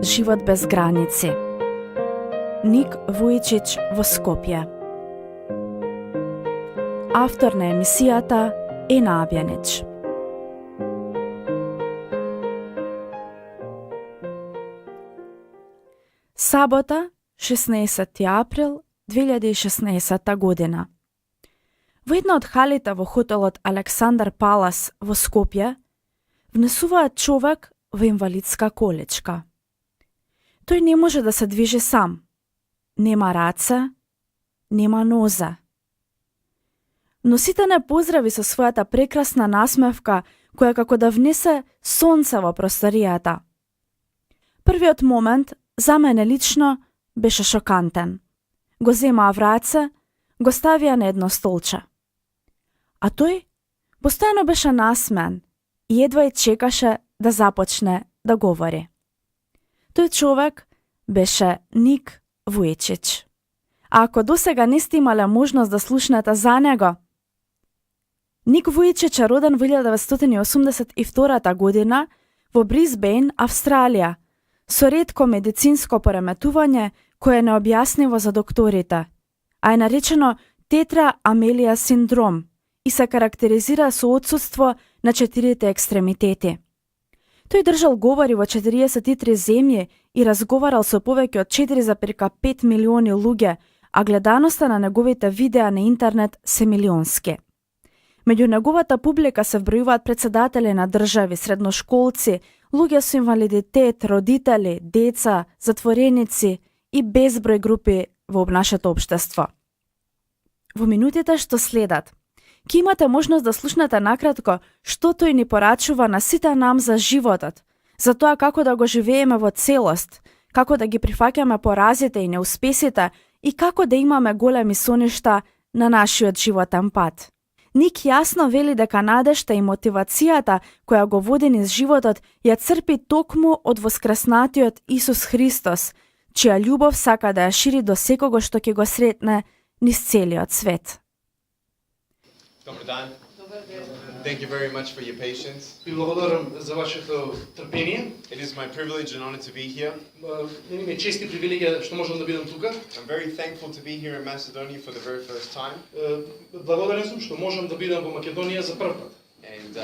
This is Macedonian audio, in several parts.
Живот без граници. Ник Вујичич во Скопје. Автор на емисијата е Абјанич. Сабота, 16. април 2016 година. Во една од халите во хотелот Александар Палас во Скопје внесуваат човек во инвалидска количка. Тој не може да се движи сам. Нема раце, нема нозе. Но сите не поздрави со својата прекрасна насмевка, која како да внесе сонце во просторијата. Првиот момент за мене лично беше шокантен. Го земаа в раце, го ставија на едно столче. А тој постојано беше насмеан и едва и чекаше да започне да говори. Тој човек беше Ник Вујичич. А ако досега не сте имале можност да слушнете за него, Ник Вујичич е роден во 1982 година во Брисбејн, Австралија, со ретко медицинско пореметување кое е необјасниво за докторите, а е наречено тетра амелија синдром и се карактеризира со отсутство на 4 екстремитети. Тој држал говори во 43 земји и разговарал со повеќе од 4,5 милиони луѓе, а гледаноста на неговите видеа на интернет се милионски. Меѓу неговата публика се вбројуваат председатели на држави, средношколци, луѓе со инвалидитет, родители, деца, затвореници и безброј групи во нашето општество. Во минутите што следат, ќе имате можност да слушнете накратко што тој ни порачува на сите нам за животот, за тоа како да го живееме во целост, како да ги прифаќаме поразите и неуспесите и како да имаме големи соништа на нашиот животен пат. Ник јасно вели дека надежта и мотивацијата која го води низ животот ја црпи токму од воскреснатиот Исус Христос, чија љубов сака да ја шири до секого што ќе го сретне низ целиот свет. Добар ден. Thank you very much for your patience. Ви благодарам за вашето трпение. It is my privilege and honor to be here. Ми е чест и привилегија што можам да бидам тука. I'm very thankful to be here in Macedonia for the very first time. Благодарен сум што можам да бидам во Македонија за прв пат. And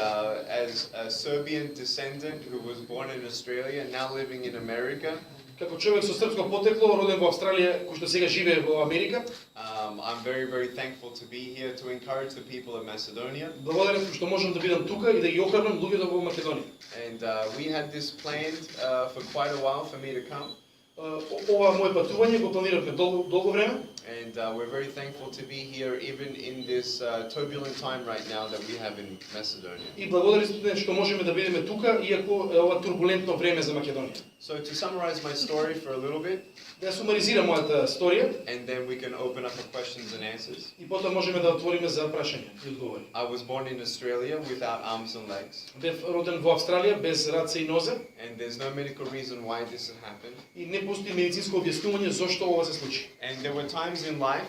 as a Serbian descendant who was born in Australia, now living in America, Како човек со српско потекло, роден во Австралија, кој што сега живее во Америка, I'm very thankful to be here to encourage the people of Macedonia. благодарен сум што можам да бидам тука и да ги охрабрам луѓето во Македонија. And we had this planned for quite a while for me to come. Ова моје патување го планиравме долго време. And we're very thankful to be here even in this turbulent time right now that we have in Macedonia. И благодарен сум што можеме да бидеме тука иако е ова турбулентно време за Македонија. So to summarize my story for a little bit, Да сумаризирам мојата сторија and then we can open up for questions and answers. и потоа можеме да отвориме за прашања и одговори. I was born in Australia without arms and legs, Бев роден во Австралија без раце и нозе and there's no medical reason why this has happened. и не постои медицинско објаснување зошто ова се случи. And there were times in life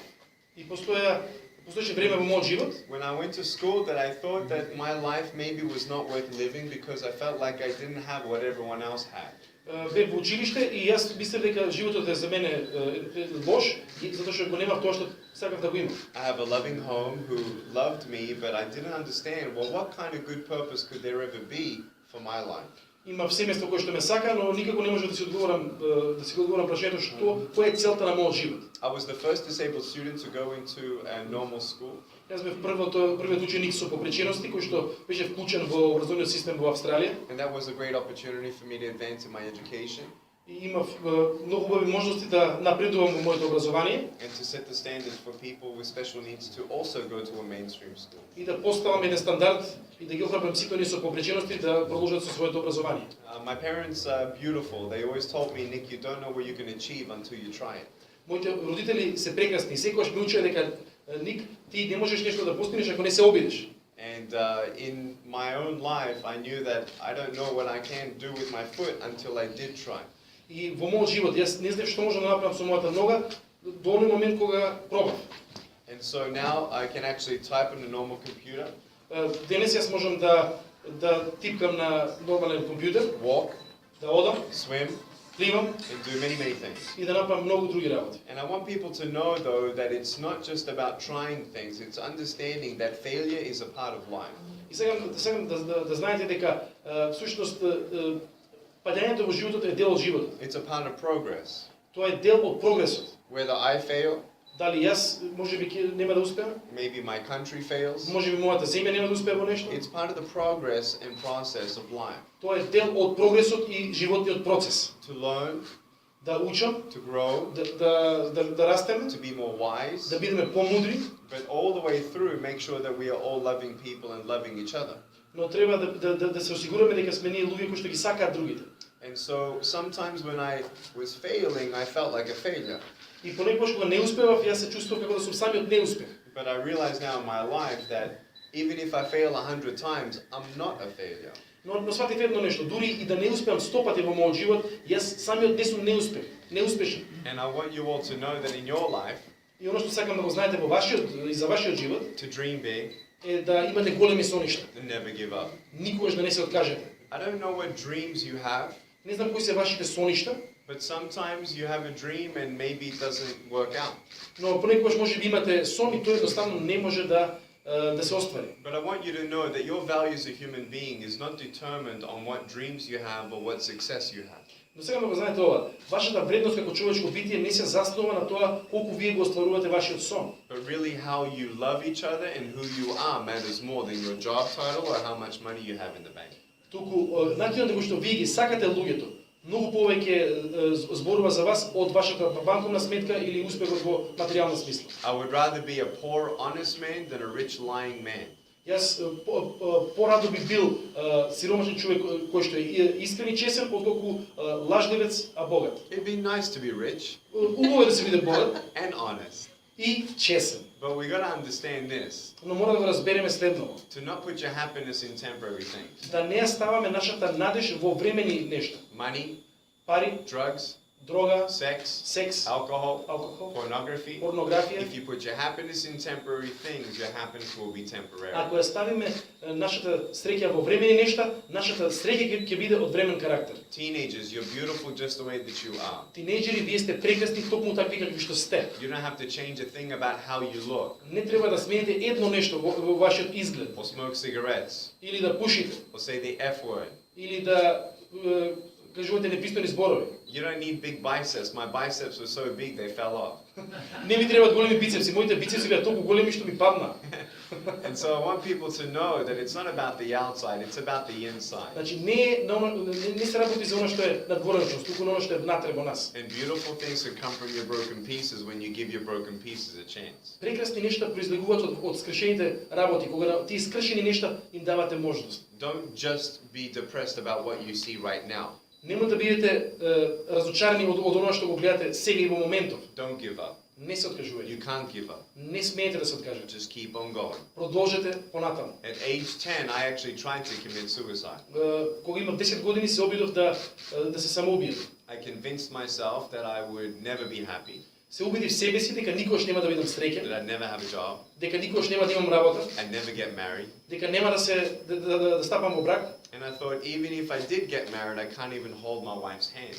И постоеше време во мојот живот when I went to school that I thought that my life maybe was not worth living because I felt like I didn't have what everyone else had. Бев во училиште и јас мислев дека животот е за мене лош, затоа што го немав тоа што сакав да го имам. I have a loving home who loved me, but I didn't understand, well, what kind of good purpose could there ever be for my life? Имав семејство кое што ме сака, но никако не може да си одговорам прашањето која е целта на мојот живот. I was the first disabled student to go into a normal school. Јас бев првиот ученик со попречености кој што беше вклучен во образовниот систем во Австралија. And that was a great opportunity for me to advance in my education. И имав многу убави можности да напредувам во моето образование And to set the standards for people with special needs to also go to a mainstream school. и да поставам еден стандард и да ги охрабрам сите оние со попречености да продолжат со своето образование. My parents are beautiful. They always told me, Nick, you don't know what you can achieve until you try it. Моите родители се прекрасни и секогаш ме учеа дека Ник, ти не можеш нешто да постигнеш ако не се обидеш. And in my own life, I knew that I don't know what I can do with my foot until I did try. И во мојот живот јас не знаев што можам да направам со мојата нога до оној момент кога пробав. And so now I can actually type on a normal computer. Денес јас можам да типкам на нормален компјутер, Walk, да одам, swim, пливам and do many, many things. и да направам многу други работи. And I want people to know, though, that it's not just about trying things, it's understanding that failure is a part of life. И сакам да знаете дека всушност падањето во животот е дел од животот. It's a part of progress. Тоа е дел од прогресот. Whether I fail, Дали јас можеби нема да успеам? maybe my country fails, Можеби мојата земја нема да успее во нешто? it's part of the progress and process of life. Тоа е дел од прогресот и животниот процес. To learn, Да учам, to grow, да растеме, to be more wise, да бидеме помудри, but all the way through, make sure that we are all loving people and loving each other. но треба да се осигураме дека сме ние луѓе кои што ги сакаат другите. And so sometimes when I was failing, I felt like a failure. И понекогаш кога не успевав, јас се чувствував како да сум самиот неуспех. But I realize now in my life that even if I fail 100 times, I'm not a failure. Но сватив едно нешто, дури и да не успеам 100 пати во мојот живот, јас самиот не сум неуспешен. And I want you all to know that in your life, И оно што сакам да го знаете во вашиот и за вашиот живот to dream big е да имате големи соништа. and never give up. Никогаш да не се откажете. I don't know what dreams you have, Не знам кои се вашите соништа, but sometimes you have a dream and maybe it doesn't work out. но понекогаш може би имате сон и тој едноставно не може да се оствари. But I want you to know that your value as a human being is not determined on what dreams you have or what success you have. Но сега да го знаете ова, вашата вредност како човечко битие не се заснова на тоа колку вие го остварувате вашиот сон. But really how you love each other and who you are matters more than your job title or how much money you have in the bank. Туку начинот како што вие ги сакате луѓето, многу повеќе зборува за вас од вашата банковна сметка или успехот во материјална смисла. I would rather be a poor, honest man than a rich, lying man. Јас порадо би бил сиромашен човек кој што е искрен и чесен, отколку лажливец, а богат. It'd be nice to be rich Убаво е да се биде богат and honest. и чесен. But we got to understand this. Но мора да го разбереме следново. To not put your happiness in temporary things. Да не ја ставаме нашата надеж во времени нешта. Money, Пари, drugs, дрога, sex, секс, alcohol, алкохол, pornography. порнографија. If you put your happiness in temporary things, your happiness will be temporary. Ако ја ставиме нашата среќа во времени нешта, нашата среќа ќе биде од времен карактер. Teenagers, you're beautiful just the way that you are. Тинејџери, вие сте прекрасни токму такви какви што сте. You don't have to change a thing about how you look, Не треба да смените едно нешто во вашиот изглед, or smoke cigarettes, или да пушите, or say the F word. или да кажувате непристојни зборови. You don't need big biceps. My biceps were so big they fell off. Не ми требаат големи бицепси, моите бицепси беа толку големи што ми падна. And so I want people to know that it's not about the outside, it's about the inside. Значи не се работи за оно што е надворешност, туку на оно што е внатре во нас. And beautiful things can come from your broken pieces when you give your broken pieces a chance. Прекрасни нешта произлегуваат од скршените работи, кога тие скршени нешта им давате можност. Don't just be depressed about what you see right now. Нема да бидете разочарани од оно што го гледате сега и во моментов. Don't give up. Не се откажувајте. You can't give up. Не смеете да се откажете. Just keep on going. Продолжете понатаму. At age 10, I actually tried to commit suicide. Кога имав 10 години се обидов да се самоубијам. I convinced myself that I would never be happy, Се убедив себе си дека никогаш нема да бидам that среќен, I'd never have a job, дека никогаш нема да имам работа, I'd never get married. дека нема да стапам во брак. And I thought, even if I did get married, I can't even hold my wife's hand.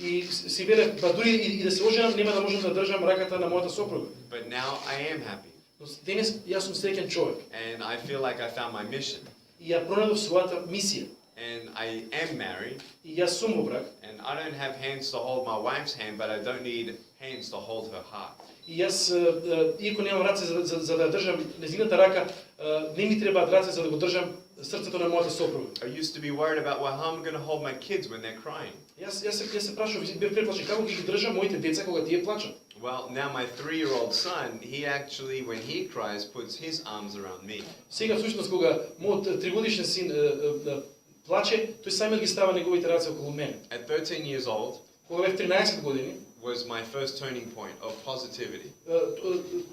И си велев, па дури и да се оженам, нема да можам да држам раката на мојата сопруга. But now I am happy. Но денес јас сум среќен човек And I feel like I found my mission. и ја пронајдов својата мисија. And I am married. И јас сум во брак. And I don't have hands to hold my wife's hand, but I don't need hands to hold her heart. И јас, иако немам раце за да држам нејзината рака, не ми требаат раце за да го држам срцето на мојата сопруга. I used to be worried about, well, how am I going to hold my kids when they're crying? Јас се прашував, бев преплашен како ги држам моите деца кога тие плачат. Well, now my 3-year-old son, he actually, when he cries, puts his arms around me. Сега всушност кога мојот 3-годишен син плаче, тој самиот ги става неговите раце околу мене. At 13 years old Кога бев 13 години, was my first turning point of positivity.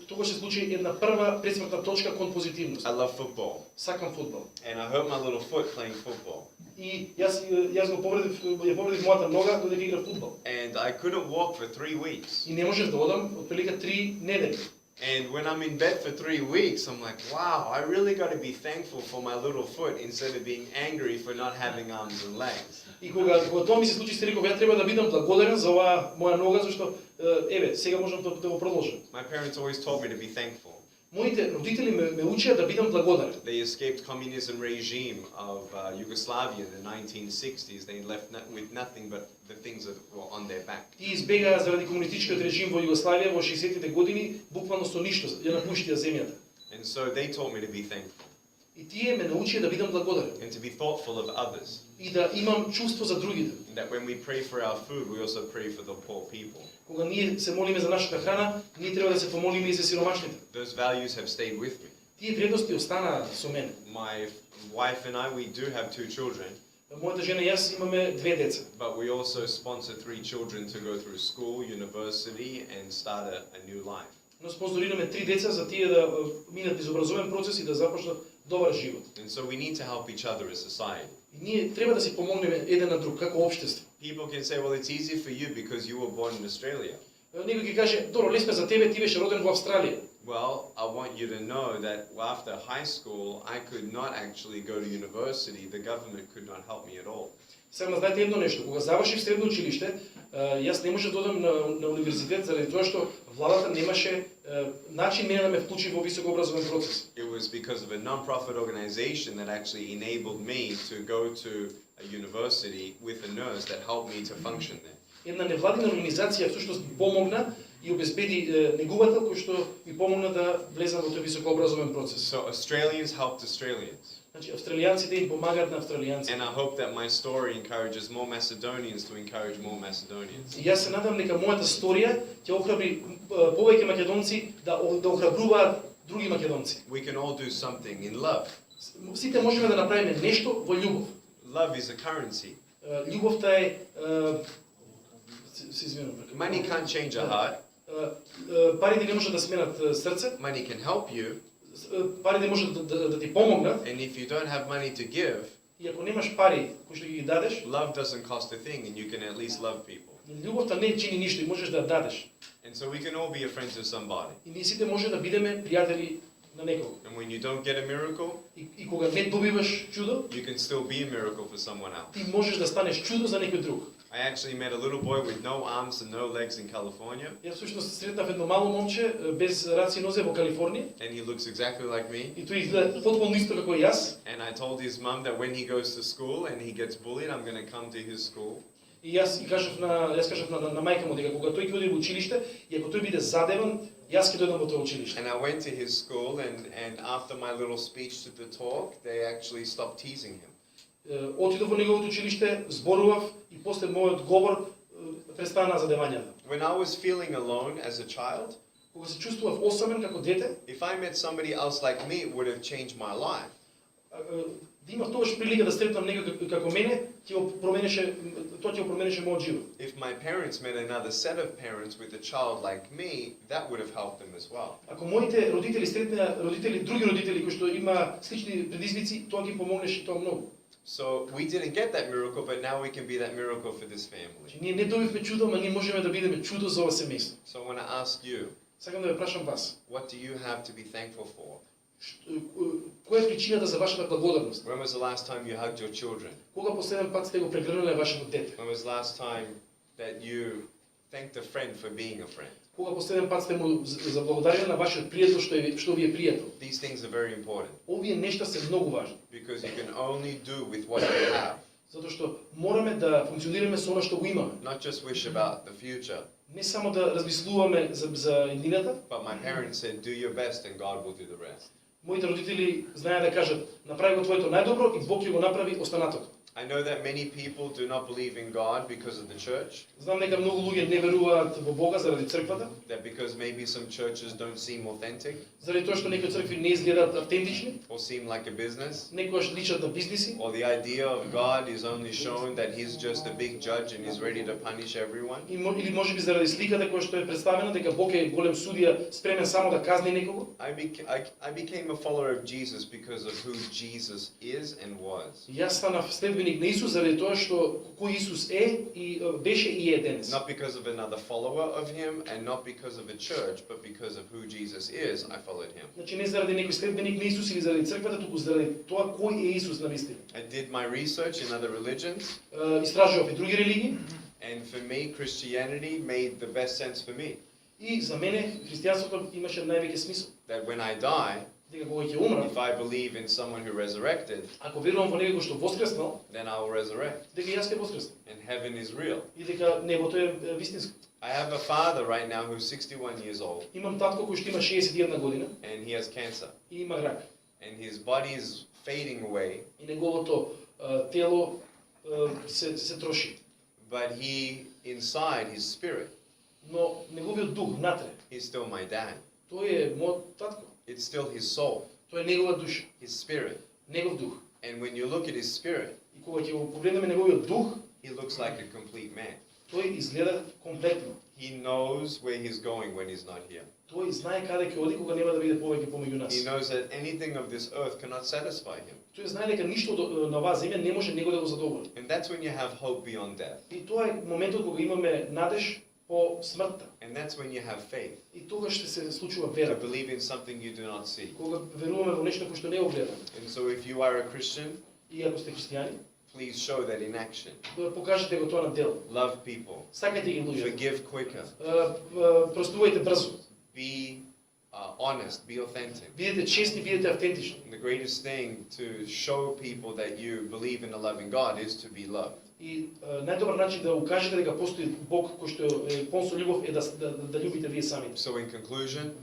тогаш се случи една прва пресмртна точка кон позитивност. I love football. Сакам фудбал. And I hurt my little foot playing football. И јас го повредив мојата нога додека игра фудбал. And I couldn't walk for 3 weeks. И не можев да одам отприлика 3 недели. And when I'm in bed for 3 weeks, I'm like, wow, I really got to be thankful for my little foot instead of being angry for not having arms and legs. И кога тоа ми се случи, си реков, ја треба да бидам благодарен за оваа моја нога, зашто еве, сега можам да го продолжам. My parents always taught me to be thankful. Моите родители ме учеа да бидам благодарен. They escaped communism regime of Yugoslavia in the 1960s. They left with nothing but the things that were on their back. Тие избегаа заради комунистичкиот режим во Југославија во 60-тите години, буквално со ништо ја напуштија земјата. And so they taught me to be thankful И тие ме научија да бидам благодарен and to be thoughtful of others. и да имам чувство за другите. And that when we pray for our food, we also pray for the poor people. Кога ние се молиме за нашата храна, ние треба да се помолиме и за сиромашните. Those values have stayed with me. Тие вредности останаа со мене. My wife and I, we do have 2 children, Мојата жена и јас имаме 2 деца. but we also sponsor 3 children to go through school, university, and start a new life. Но спонзорираме 3 деца за тие да минат низ образовен процес и да започнат добар живот. And so we need to help each other as society. И ние треба да си помогнеме еден на друг како општество. People can say, well, it's easy for you because you were born in Australia. Некој ќе каже, добро, лесно за тебе, ти беше роден во Австралија. Well, I want you to know that after high school, I could not actually go to university. The government could not help me at all. Сега знаете едно нешто, кога завршив средно училиште, јас не можев да одам на универзитет заради тоа што владата немаше начин мене да ме вклучи во високообразовен процес. It was because of a non-profit organization that actually enabled me to go to a university with a nurse that helped me to function there. Една невладина организација всушност ми помогна и обезбеди негувател кој што ми помогна да влезам во тој високообразовен процес. So Australians helped Australians. Значи австралијанците им помагаат на австралијанците. And I hope that my story encourages more Macedonians to encourage more Macedonians. И јас се надам дека мојата сторија ќе охрабри повеќе македонци да охрабруваат други македонци. We can all do something in love. Сите можеме да направиме нешто во љубов. Love is a currency. Љубовта е се извинувам. Money can't change a heart. Парите не можат да сменат срце. Money can help you. Парите можат да ти помогнат. And if you don't have money to give, И ако немаш пари кои што ги дадеш, love doesn't cost a thing and you can at least love people. љубовта не чини ништо и можеш да дадеш. And so we can all be a friend to somebody. И ние сите може да бидеме пријатели на некого. And when you don't get a miracle, И кога не добиваш чудо, you can still be a miracle for someone else. ти можеш да станеш чудо за некој друг. I actually met a little boy with no arms and no legs in California, Јас всушност сретнав едно мало момче без раци и нозе во Калифорнија and he looks exactly like me. и тој изгледа потполно исто како и јас. And I told his mom that when he goes to school and he gets bullied, I'm going to come to his school. И јас кажав на мајка му дека кога тој ќе оди во училиште и ако тој биде задеван, јас ќе дојдам во тоа училиште. And I went to his school, and after my little speech to the talk, they actually stopped teasing him. Отидов во неговото училиште, зборував и после мојот говор престана задевањата. When I was feeling alone as a child, Кога се чувствував осамен како дете, if I met somebody else like me, it would have changed my life. да имав тогаш прилика да сретнам некој како мене, тоа ќе променеше мојот живот. If my parents met another set of parents with a child like me, that would have helped them as well. Ако моите родители сретнеа други родители кои што има слични предизвици, тоа ги помогнеше тоа многу. So we didn't get that miracle, but now we can be that miracle for this family. Ние не добивме чудо, ама ние можеме да бидеме чудо за ова семејство. So I want to ask you, Сакам да ве прашам вас, what do you have to be thankful for? која е причината за вашата благодарност? When was the last time you hugged your children? Кога последен пат сте го прегрнуле вашето дете? When was the last time that you thanked a friend for being a friend? Кога последен пат сте му заблагодарили на вашиот пријател што ви е пријател? These things are very important Овие нешта се многу важни, because you can only do with what you have, затоа што мораме да функционираме со она што го имаме. not just wish about the future. Не само да размислуваме за иднината. But my parents said, do your best and God will do the rest. Моите родители знаеа да кажат, направи го твоето најдобро и Бог ќе го направи останатото. I know that many people do not believe in God because of the church, Знам дека многу луѓе не веруваат во Бога заради црквата, that because maybe some churches don't seem authentic заради тоа што некои цркви не изгледаат автентични, or seem like a business, некогаш личат на бизниси, or the idea of God is only shown that He's just a big judge and He's ready to punish everyone. или можеби заради сликата која што е представена дека Бог е голем судија, спремен само да казни некого. I became a follower of Jesus because of who Jesus is and was. Јас станав следбеник следбеник на Исус заради тоа што кој Исус е и беше и е денес. Not because of another follower of him and not because of a church, but because of who Jesus is, I followed him. Значи не заради некој следбеник на Исус или заради црквата, туку заради тоа кој е Исус навистина. I did my research in other religions, Истражував и други религии and for me, Christianity made the best sense for me. и за мене христијанството имаше највеќе смисол. That when I die, Дека кога ќе умрам, if I believe in someone who resurrected, ако верувам во некој што воскреснал, then I will resurrect. дека јас ќе воскреснам And heaven is real. и дека небото е вистинско. I have a father right now who's 61 years old, Имам татко кој што има 61 година and he has cancer. и има рак. And his body is fading away, И неговото тело се троши. but he, inside his spirit, Но неговиот дух внатре, he's still my dad. тој е мојот татко. It's still his soul, Тој е негова душа, his spirit. негов дух. And when you look at his spirit, И кога ќе го погледнеме неговиот дух, he looks like a complete man. тој изгледа комплетно. He knows where he's going when he's not here. Тој знае каде ќе оди кога нема да биде повеќе помеѓу нас. He knows that anything of this earth cannot satisfy him. Тој знае дека ништо на оваа земја не може него да го задоволи. And that's when you have hope beyond death. И тоа е моментот кога имаме надеж по смртта. And that's when you have faith, И тогаш ще се случува to вера. believe in something you do not see. Кога веруваме во нешто кое што не го гледаме. And so if you are a Christian, И ако сте христијани, please show that in action. да покажете го тоа на дело. Love people. Сакајте ги луѓето. Forgive quicker. Простувајте брзо. Be honest. Be authentic. Бидете честни, бидете автентични. And the greatest thing to show people that you believe in a loving God is to be loved. И најдобар начин да укажете дека постои Бог кој што е полн со љубов е да љубите вие самите. So in conclusion,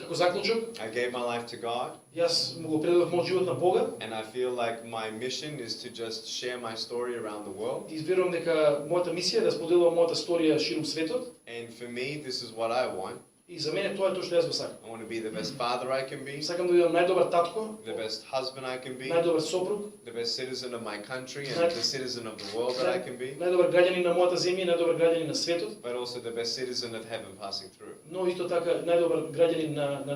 Како заклучок, I gave my life to God, јас му го предадов мојот живот на Бога and I feel like my mission is to just share my story around the world. и верувам дека мојата мисија е да споделувам мојата сторија ширум светот. And for me, this is what I want. И за мене тоа е тоа што јас го сакам. I want to be the best father I can be, Сакам да бидам најдобар татко, the best husband I can be, најдобар сопруг, the best citizen of my country and the citizen of the world that I can be, најдобар граѓанин на мојата земја, најдобар граѓанин на светот, but also the best citizen of heaven passing through. но исто така најдобар граѓанин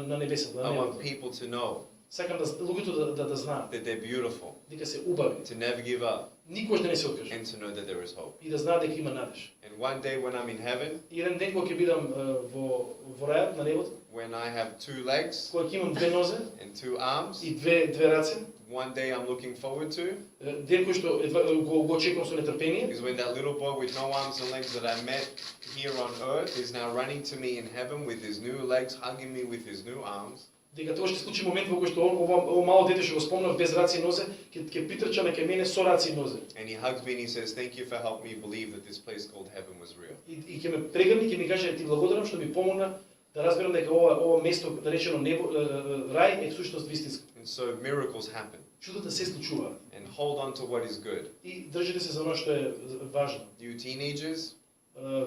на небесата, на I want небото. people to know Сакам да луѓето да знаат that they're beautiful, дека се убави, to never give up, никош да не се откажат and to know that there is hope. и да знаат дека има надеж. And one day when I'm in heaven, И еден ден кога ќе бидам во рајот на небото, when I have 2 legs кога ќе имам две нозе and 2 arms, и две раце, one day I'm looking forward to ден кој што го очекувам со нетрпение, is when that little boy with no arms and legs that I met here on earth is now running to me in heaven with his new legs, hugging me with his new arms. дека тоа ќе случи момент во кој што ова мало дете што го спомнав без раце и нозе, ќе притрчаме кај мене со раце и нозе. And he hugs me and he says, "Thank you for helping me believe that this place called heaven was real." И ќе ме прегрни, ќе ми каже ти благодарам што ми помогна да разберам дека ова место наречено небо, рај е всушност вистинско. And so miracles happen. Чудата се случуваат. And hold on to what is good. И држите се за оно што е важно. You teenagers,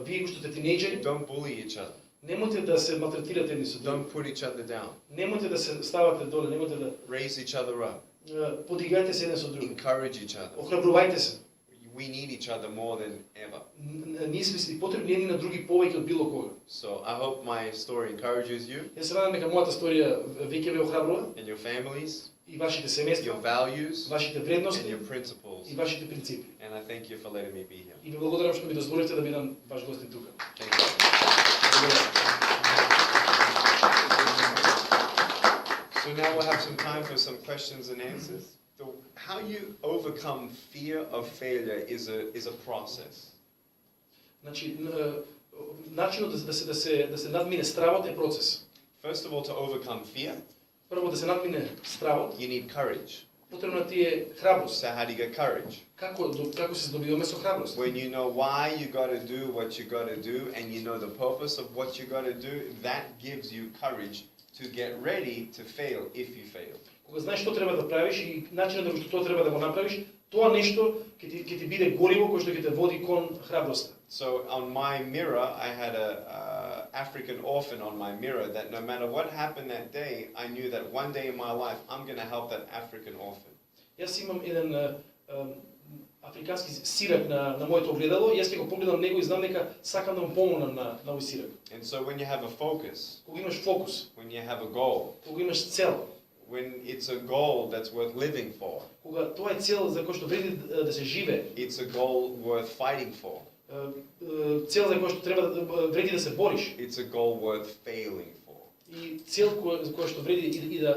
Вие кои што сте тинејџери, don't bully each other. немојте да се малтретирате едни со други. Don't put each other down. Немојте да се ставате доле, немојте да Raise each other up. подигајте се еден со други. Encourage each other. Охрабрувајте се. We need each other more than ever. Ние сме си потребни едни на други повеќе од било кога. So I hope my story encourages you Јас се надам дека мојата сторија веќе ве охрабрува and your families, и вашите семејства, your values, вашите and вредности your principles. и вашите принципи. And I thank you for letting me be here. И ви благодарам што ми дозволите да бидам ваш гостин тука. Thank you. So now we'll have some time for some questions and answers. So how you overcome fear of failure is a process. Значи начинот да се надмине стравот е процес. First of all, to overcome fear, Прво да се надмине стравот, you need courage. потребна ти е храброст. So how do you get courage? Како се здобиваме со храброст? When you know why you got to do what you got to do and you know the purpose of what you got to do, that gives you courage to get ready to fail if you fail. Кога знаеш што треба да правиш и начинот на што тоа треба да го направиш, тоа нешто ќе ти биде гориво кое што ќе те води кон храброста. So on my mirror, I had a African orphan on my mirror that no matter what happened that day, I knew that one day in my life I'm going to help that African orphan. Јас имам еден африкански сирак на моето огледало, јас ќе го погледам него и знам дека сакам да му помогнам на овој сирак. And so when you have a focus, Кога имаш фокус, when you have a goal, кога имаш цел, when it's a goal that's worth living for. Кога тоа е цел за кој што вреди да се живее, It's a goal worth fighting for. цел за кој што треба вреди да се бориш It's a goal worth failing for. и цел кој што вреди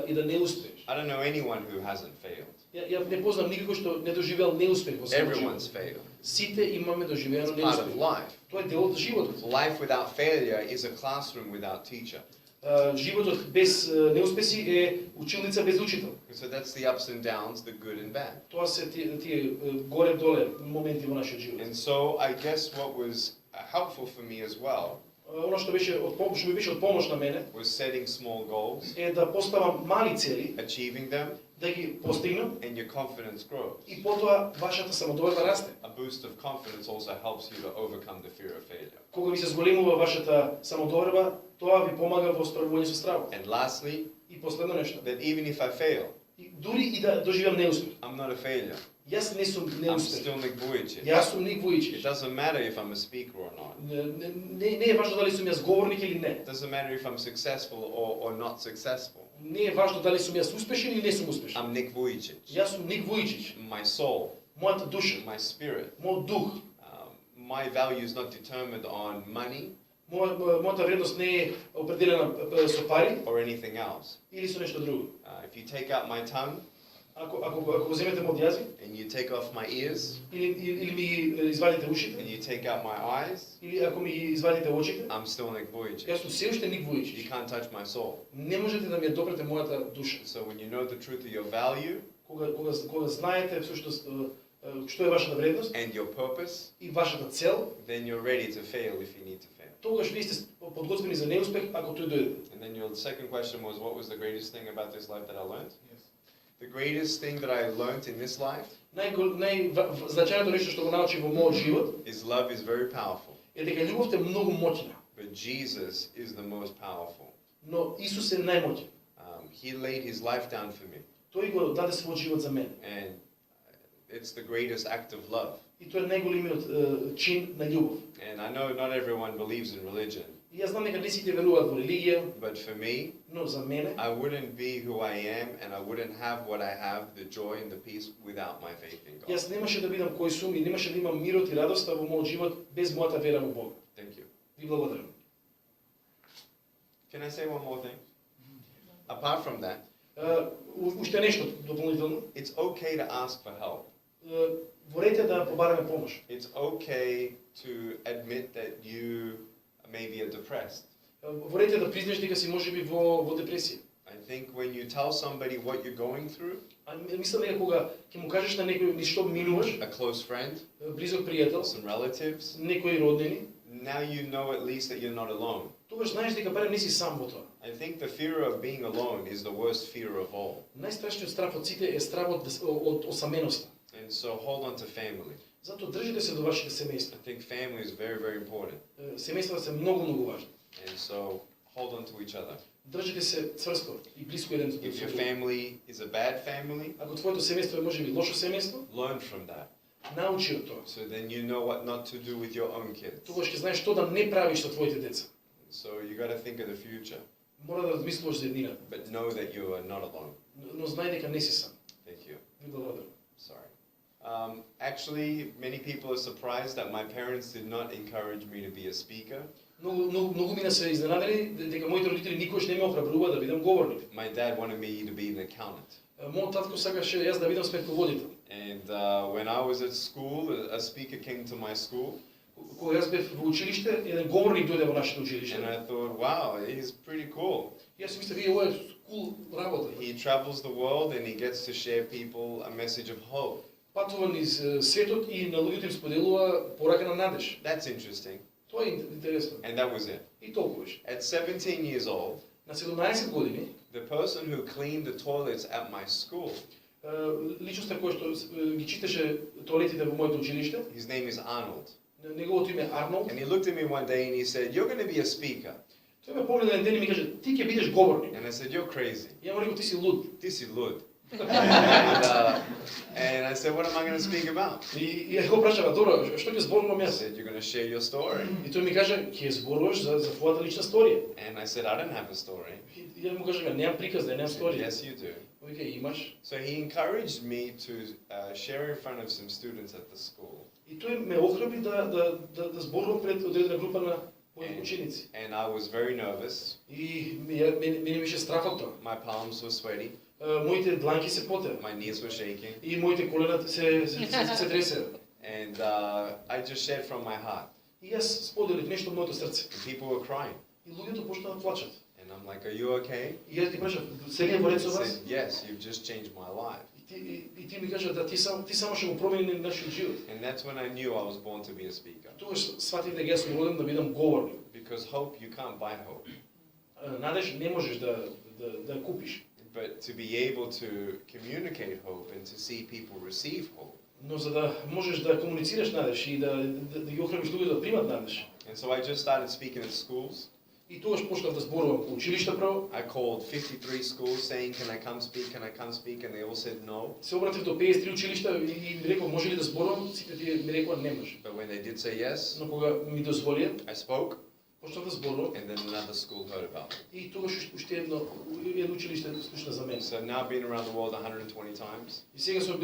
и да не успееш. I don't know anyone who hasn't failed. Ја не познам никој што не доживеал неуспех во својот Everyone's живот. failed. Сите имаме доживеано It's part of неуспех. life. Тоа е дел од животот. Life without failure is a classroom without teacher. Животот без неуспеси е училница без учител. So that's the ups and downs, the good and bad. Тоа се тие горе-доле моменти во нашиот живот. And so I guess what was helpful for me as well Оно што ми беше од помош на мене was setting small goals, е да поставам мали цели, achieving them, да ги постигнам and your confidence grows. и потоа вашата самодоверба расте. A boost of confidence also helps you to overcome the fear of failure. Кога ви се зголемува вашата самодоверба, тоа ви помага во справување со стравот. And lastly, И последно нешто, that even if I fail, и дури и да доживеам неуспех, I'm not a failure. јас не сум I'm неуспех. still Nick Vujicic. Јас сум Ник It Вујичич. doesn't matter if I'm a speaker or not. Не е важно дали сум јас говорник или не. It doesn't matter if I'm successful or not successful. Не е важно дали сум јас успешен или не сум успешен. I'm Nick Vujicic. Јас сум Ник Вујичич. My soul, Мојата душа, my spirit, мојот дух, my value is not determined on money мојата вредност не е определена со пари or anything else. или со нешто друго. If you take out my tongue Ако го земете мојот јазик and you take off my ears или ми ги извадите ушите, and you take out my eyes, или ако ми ги извадите очите, I'm still Nick Vujicic. јас сум се уште Ник You Вујичич. can't touch my soul. Не можете да ми ја допрете мојата душа. So when you know the truth of your value Кога знаете всушност што е вашата вредност and your purpose, и вашата цел, then you're ready to fail if you need to fail. тогаш вие сте подготвени за неуспех ако тој дојде. And then your second question was, what was the greatest thing about this life that I learned? The greatest thing that I learned in this life Најзначајното нешто што го научив во мојот живот is love is very powerful, е дека љубовта е многу моќна, but Jesus is the most powerful. но Исус е најмоќен. He laid his life down for me, Тој го даде својот живот за мене. and it's the greatest act of love. И тоа е најголемиот чин на љубов. And I know not everyone believes in religion, И јас знам дека не сите веруваат во религија, but for me, но за мене I wouldn't be who I am and I wouldn't have what I have, the joy and the peace, without my faith in God. јас немаше да бидам кој сум и немаше да имам мирот и радоста во мојот живот без мојата вера во Бога. Thank you. Ви благодарам. Can I say one more thing? Apart from that, Уште нешто дополнително. it's okay to ask for help. Во ред е да побараме помош. It's okay to admit that you maybe are depressed. Во ред е да признаеш дека си можеби во депресија. I think when you tell somebody what you're going through, Мислам дека кога ќе му кажеш на некој ни што минуваш, a close friend, близок пријател, some relatives, некои роднини, now you know at least that you're not alone. тогаш знаеш дека барем не си сам во тоа. I think the fear of being alone is the worst fear of all. Најстрашниот страв од сите е стравот од осаменоста. And so hold on to family. Затоа држите се до вашите I семејства. think family is very, very important. Семејствата се многу важни. And so hold on to each other. Држите се цврсто и блиско еден до If your друг. family is a bad family, Ако твоето семејство е можеби лошо семејство, learn from that. научи од тоа. So then you know what not to do with your own kids. Тогаш ќе знаеш што да не правиш со твоите деца. So you got to think of the future, Мора да размислуваш за еднината, but know that you are not alone. но знај дека не си сам. Thank you. Ви благодарам. Sorry. Actually, many people are surprised that my parents did not encourage me to be a speaker. Многу мина се изненадени дека моите родители никогаш не ме охрабруваа да бидам говорник. My dad wanted me to be an accountant. Мојот татко сакаше јас да бидам сметководител. And when I was at school, a speaker came to my school, Кога јас бев во училиште, еден говорник дојде во нашето училиште. and I thought, wow, he's pretty cool. Јас си мислев, ова е кул работа. He travels the world and he gets to share people a message of hope. Патува низ светот и на луѓето им споделува порака на надеж. That's interesting. Тоа е интересно. And that was it. И толкуваш. At 17 years old, На 17 години, the person who cleaned the toilets at my school, личноста која што ги читаше тоалетите во моето училиште, his name is Arnold. неговото име е Арнолд. And he looked at me one day and he said, "You're going to be a speaker." Тој ме погледа еден ден и ми каже: "Ти ќе бидеш говорник." And I said, "You're crazy. Ја му реков: "Ти си луд." This is Lud. And I said, what am I going to speak about? И ја го прашава, добро, што ќе зборувам He јас? said, you're going to share your story. И тој ми кажа, ќе зборуваш за твојата лична сторија. And I said, I don't have a story. И ја му кажам, немам приказ, немам He said, сторија. yes, you do. Вика, имаш. So he encouraged me to share in front of some students at the school. И тој ме охрабри да зборувам пред одредена група на мои ученици. And I was very nervous. И мене беше страх од тоа. My palms were sweaty. Моите дланки се потеа. My knees were shaking. И моите колена се тресеа. And I just shared from my heart. И јас споделив нешто од моето срце. And people were crying. И луѓето почнаа да плачат. And I'm like, are you okay? И јас ги прашав, сега е во ред со He вас? said, yes, you've just changed my life. И ти ми кажа да ти само ќе го промени нашиот живот. And that's when I knew I was born to be a speaker. Тогаш сватив дека јас сум роден да бидам говорник. Because hope, you can't buy hope. Надеж не можеш да купиш. But to be able to communicate hope and to see people receive hope. Но за да можеш да комуницираш надеж и да ги охрабриш луѓето да примат надеж. And so I just started speaking at schools. И тогаш почнав да зборувам по училишта право. I called 53 schools saying, can I come speak, can I come speak? And they all said no. Се обратив до 53 училишта и ми реков, може ли да зборувам? Сите тие ми рекоа, не може. But when they did say yes, Но кога ми дозволија, I spoke, почнав да зборувам. and then another school heard about me. И тогаш уште едно училиште слушна за мене. So now I've been around the world 120 times, И сега сум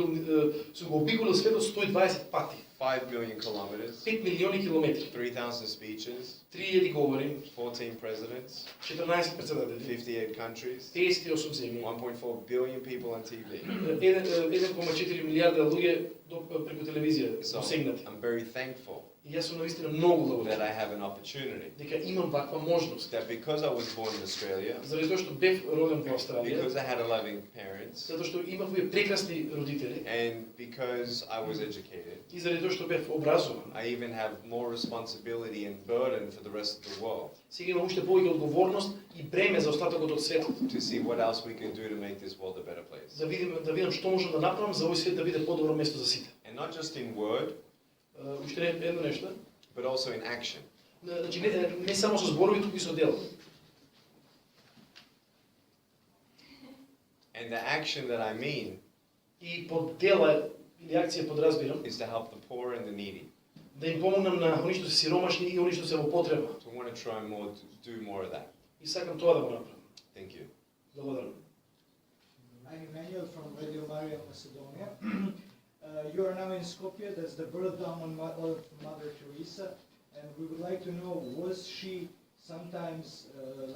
го обиколил светот 120 пати. 5 million kilometers, 5 милиони километри, 3,000 speeches, 3000 говори, 14 presidents, 14 председатели, 58 countries, 58 земји, 1.4 billion people on TV. 1,4 милиарда луѓе преку телевизија So досегнати. I'm very thankful И јас сум навистина многу that благодарен I have an opportunity. дека имам ваква можност. That because I was born in Australia, Заради тоа што бев роден во Австралија, because I had a loving parents, затоа што имав овие прекрасни родители and because I was educated, и заради тоа што бев образован, I even have more responsibility and burden for the rest of the world сега имам уште повеќе одговорност и бреме за остатокот од светот. to see what else we can do to make this world a better place. Да видам што можам да направам за овој свет да биде подобро место за сите. And not just in word, Уште едно нешто. but also in action. Значи не само со зборови, туку и со дела. And the action that I mean И под дела или акција подразбирам is to help the poor and the needy. да им помогнам на оние што се сиромашни и оние што се во потреба. So I want to try more to do more of that. И сакам тоа да го направам. Thank you. Благодарам. I'm Emmanuel from Radio Maria, Macedonia. You are now in Skopje, that's the birth town of Mother Teresa, and we would like to know, was she sometimes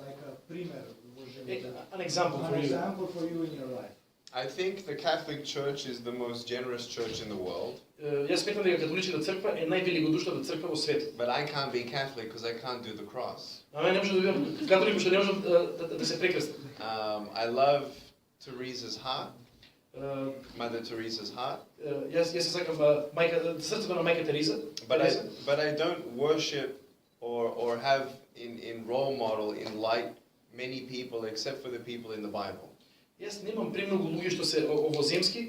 like a primer, An example an for you. example for you in your life? I think the Catholic Church is the most generous church in the world, Јас сметам дека католичката црква е највеликодушната црква во светот. but I can't be Catholic because I can't do the cross. А мене не може да бидам католик што не можам да се прекрстам. I love Teresa's heart, Uh, Mother Teresa's heart, Јас се сакам срцето на мајка Тереза. but I don't worship or have in role model in light many people except for the people in the Bible. Јас немам премногу луѓе што се овоземски,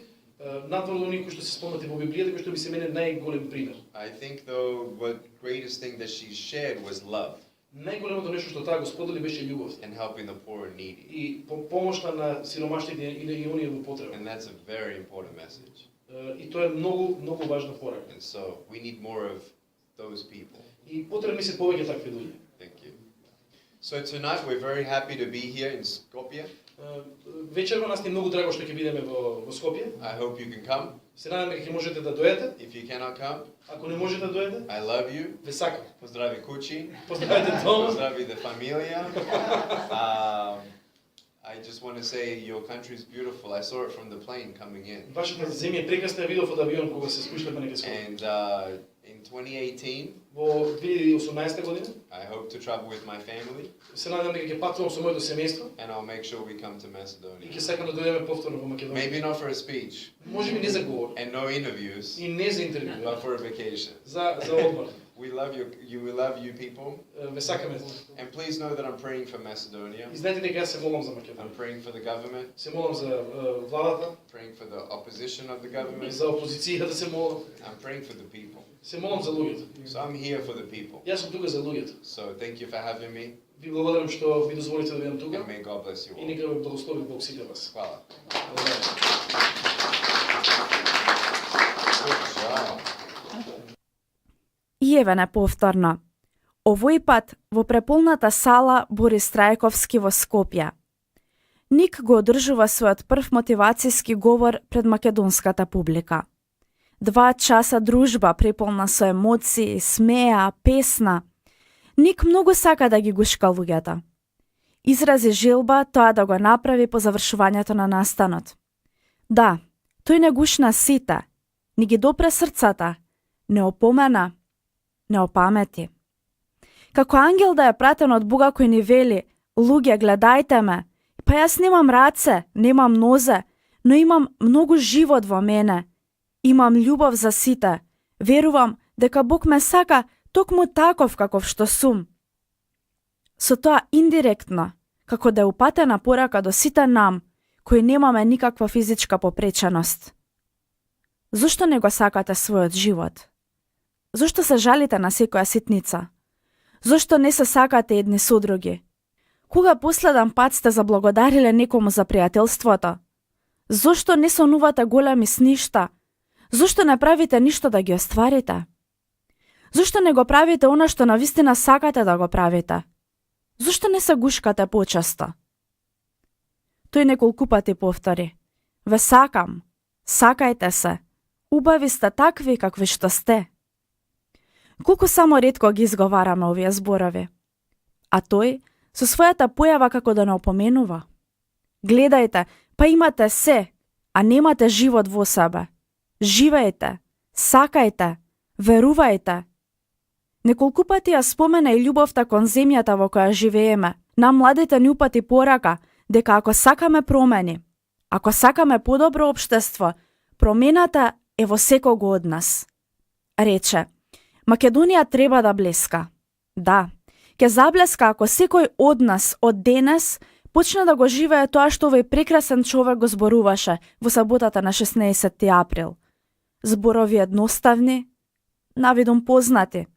надвор од оние кои што се спомнати во Библијата, кои што би се мене најголем пример. I think though what greatest thing that she shared was love Најголемото нешто што таа го сподели беше љубовта and helping the poor and needy. и помошта на сиромашните и оние во потреба. And that's a very important message. И тоа е многу важна порака. And so we need more of those people. И потребни се повеќе такви луѓе. Thank you. So tonight we're very happy to be here in Skopje. Вечерва нас ни многу драго што ќе бидеме во Скопје. I hope you can come. Се надам дека ќе можете да дојдете. If you cannot come, Ако не можете да дојдете, I love you. ве сакам. Pozdravi kući. Поздравете дома. Pozdravi the familia. I just want to say your country is beautiful. I saw it from the plane coming in. Вашата земја е прекрасна, ја видов од авион кога се спуштаме на Скопје. And in 2018, Во 2018 година I hope to travel with my family, се надам дека ќе патувам со моето семејство and I'll make sure we come to и Macedonia. ќе сакам да дојдеме повторно во Македонија. Maybe not for a speech Можеби не за говор and no interviews, и не за интервју, but for a vacation. за одмор. We love you people. Ве сакаме. And please know that I'm praying for Macedonia. И знаете дека јас се молам за I'm Македонија. praying for the government, Се молам за владата, praying for the opposition of the government. за опозицијата се молам. I'm praying for the people. Се молам за луѓето. So I'm here for the people. Јас сум тука за луѓето. So thank you for having me, Ви благодарам што ви дозволите да бидам тука and may God bless you и all. нека ве благослови Бог сите вас. Hvala. Благодарам. Good job. И еве неповторно. Овој пат во преполната сала Борис Трајковски во Скопје. Ник го одржува својот прв мотивацијски говор пред македонската публика. 2 часа дружба преполна со емоции, смеа, песна. Ник многу сака да ги гушка луѓето. Изрази желба тоа да го направи по завршувањето на настанот. Да, тој не гушна сите, ни ги допре срцата, не опомена, не опамети. Како ангел да е пратен од Бога кој ни вели: луѓе, гледајте ме, па јас немам раце, немам нозе, но имам многу живот во мене. Имам љубов за сите. Верувам дека Бог ме сака токму таков каков што сум. Со тоа индиректно, како да е упатена порака до сите нам, кои немаме никаква физичка попреченост. Зошто не го сакате својот живот? Зошто се жалите на секоја ситница? Зошто не се сакате едни со други? Кога последен пат сте заблагодариле некому за пријателството? Зошто не сонувате големи сништа? Зошто не правите ништо да ги остварите? Зошто не го правите она што навистина сакате да го правите? Зошто не се гушкате почесто? Тој неколку пати повтори: ве сакам, сакајте се, убави сте такви какви што сте. Колку само ретко ги изговараме овие зборови. А тој со својата појава како да не опоменува. Гледајте, па имате се, а немате живот во себе. Живејте, сакајте, верувајте. Неколку пати ја спомена и љубовта кон земјата во која живееме. Нам младите ни упати порака дека ако сакаме промени, ако сакаме подобро општество, промената е во секого од нас. Рече: Македонија треба да блеска. Да, ќе заблеска ако секој од нас од денес почне да го живее тоа што овој прекрасен човек го зборуваше во саботата на 16 април. Зборови едноставни, навидом познати,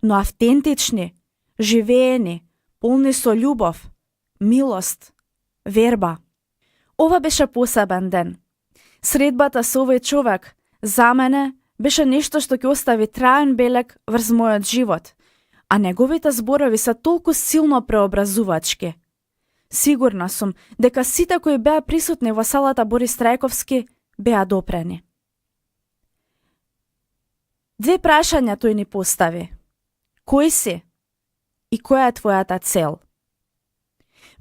но автентични, живеени, полни со љубов, милост, верба. Ова беше посебен ден. Средбата со овој човек за мене беше нешто што ќе остави траен белег врз мојот живот, а неговите зборови се толку силно преобразувачки. Сигурна сум дека сите кои беа присутни во салата Борис Трајковски беа допрени. 2 прашања тој ни постави. Кој си и која е твојата цел?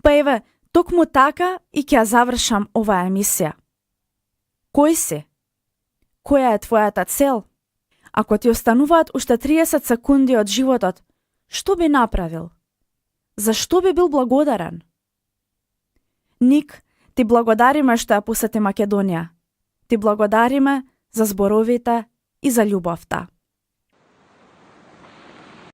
Па еве, токму така и ќе ја завршам оваа емисија. Кој си? Која е твојата цел? Ако ти остануваат уште 30 секунди од животот, што би направил? Зашто би бил благодарен? Ник, ти благодариме што ја посети Македонија. Ти благодариме за зборовите и за љубовта.